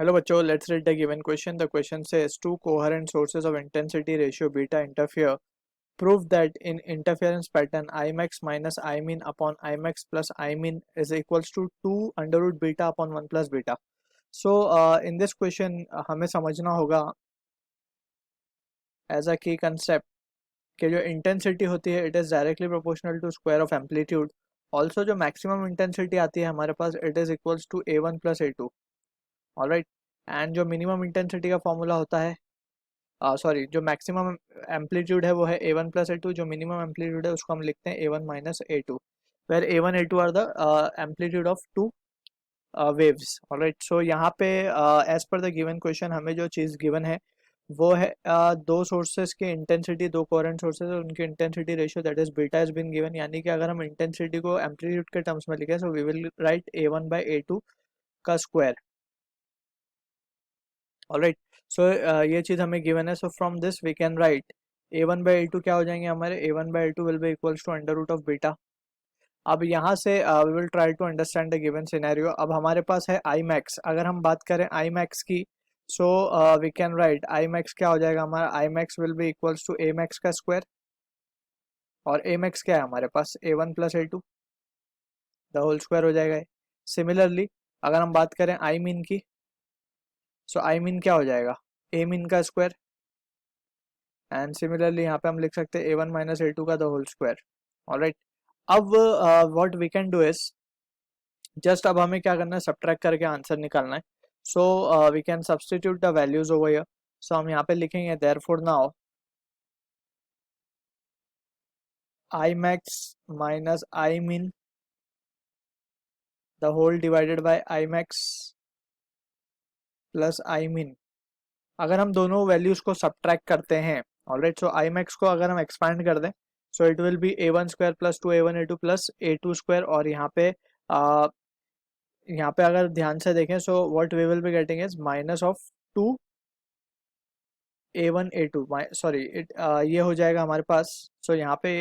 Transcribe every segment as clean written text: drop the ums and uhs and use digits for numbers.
Hello bachcho, let's read the given question. The question says two coherent sources of intensity ratio beta interfere. Prove that in interference pattern Imax minus Imin upon Imax plus Imin is equals to 2 under root beta upon 1 plus beta. So in this question हमें समझना होगा as a key concept कि जो intensity होती है it is directly proportional to square of amplitude. Also जो maximum intensity आती है हमारे पास it is equals to A1 plus A2. Alright. And जो मिनिमम इंटेंसिटी का फॉर्मूला होता है सॉरी जो मैक्सिमम एम्पलीट्यूड है वो है A1 प्लस A2. जो मिनिमम एम्पलीट्यूड है उसको हम लिखते हैं A1 minus A2, where A1 A2 are the amplitude of two waves. Alright. So यहाँ पे as per the given question हमें जो चीज़ गिवन है वो है दो सोर्सेस की इंटेंसिटी, दो कोरेंट सोर्सेस और उनकी intensity ratio that is beta is been given. यानी कि अगर हम इंटेंसिटी को एम्पलीट्यूड के टर्म्स में लिखें so we will write A1 by A2 का स्क्वायर. ऑलराइट. सो ये चीज़ हमें गिवन है. So from this we can write A1 by A2 क्या हो जाएंगे हमारे. A1 by A2 will be equals to under root of beta. अब यहाँ से we will try to understand the given scenario. अब हमारे पास है आई मैक्स. अगर हम बात करें आई मैक्स की so we can write I max क्या हो जाएगा हमारा. I max will be equals to A max का स्क्वायर. और ए मैक्स क्या है हमारे पास A1 plus A2 the whole square हो जाएगा. सिमिलरली अगर हम बात करें आई मीन की सो आई मीन क्या हो जाएगा ए मीन का स्क्वायर. एंड सिमिलरली यहाँ पे हम लिख सकते हैं A1 माइनस A2 का द होल स्क्वायर. ऑलराइट. अब what we can do is just अब हमें क्या करना है सब्ट्रैक्ट करके आंसर निकालना है. So we can substitute the values over here. So हम यहाँ पे लिखेंगे therefore now I max minus I mean the whole divided by I max plus I mean. अगर हम दोनों वैल्यूज को सब्ट्रैक्ट करते हैं ऑलराइट. सो आई मैक्स को अगर हम एक्सपांड कर दें so it will be A1 square plus 2A1 A2 plus A2 square. और यहाँ पे अगर ध्यान से देखें so what we will be getting is minus of 2A1 A2 sorry it ये हो जाएगा हमारे पास. सो यहाँ पे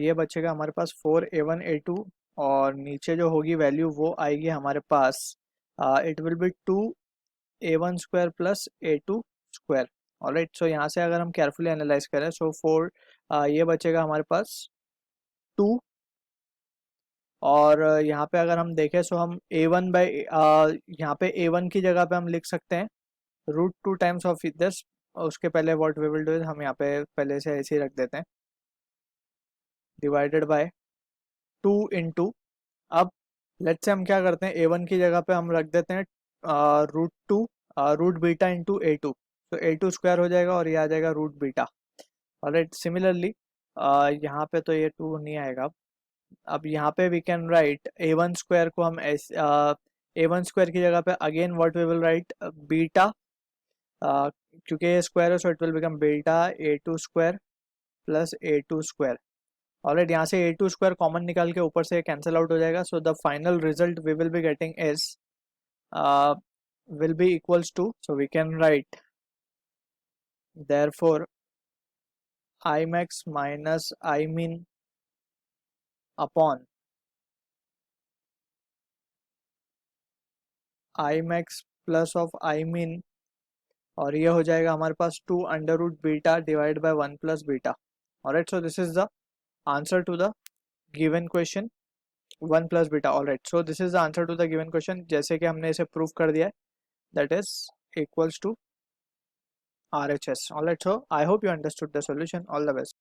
ये बचेगा हमारे पास 4A1 A2 और नीचे जो होगी वैल्यू वो आएगी हमारे पास it will be 2A1 square plus A2 square. Alright. So यहाँ से अगर हम केयरफुली एनालाइज करें सो 4 ये बचेगा हमारे पास 2. और यहाँ पे अगर हम देखें सो हम A1 बाई यहाँ पे A1 की जगह पे हम लिख सकते हैं √2 टाइम्स ऑफ दिस. उसके पहले what we will do is हम यहाँ पे पहले से ऐसे ही रख देते हैं डिवाइडेड बाय 2 इंटू. अब लेट्स से हम क्या करते हैं A1 की जगह पे हम रख देते हैं √2 रूट बीटा इंटू A2. तो A2 स्क्वायर हो जाएगा और ये आ जाएगा रूट बीटा. ऑलराइट. सिमिलरली यहाँ पे तो ये 2 नहीं आएगा. अब यहाँ पे we can write A1 square को हम A1 स्क्वायर की जगह पे again what we will write beta क्योंकि ये स्क्वायर है so it will become beta A2 square plus A2 square. Alright. यहाँ से A2 स्क्वायर कॉमन निकाल के ऊपर से कैंसिल आउट हो जाएगा. So the final result we will be getting is will be equals to, so we can write therefore Imax minus Imin upon Imax plus of Imin और ये हो जाएगा हमारे पास 2 under root beta divide by 1 plus beta. Alright. So this is the answer to the given question 1 plus beta. Alright. So this is the answer to the given question जैसे कि हमने इसे प्रूव कर दिया है that is equals to RHS. Alright, so I hope you understood the solution. All the best.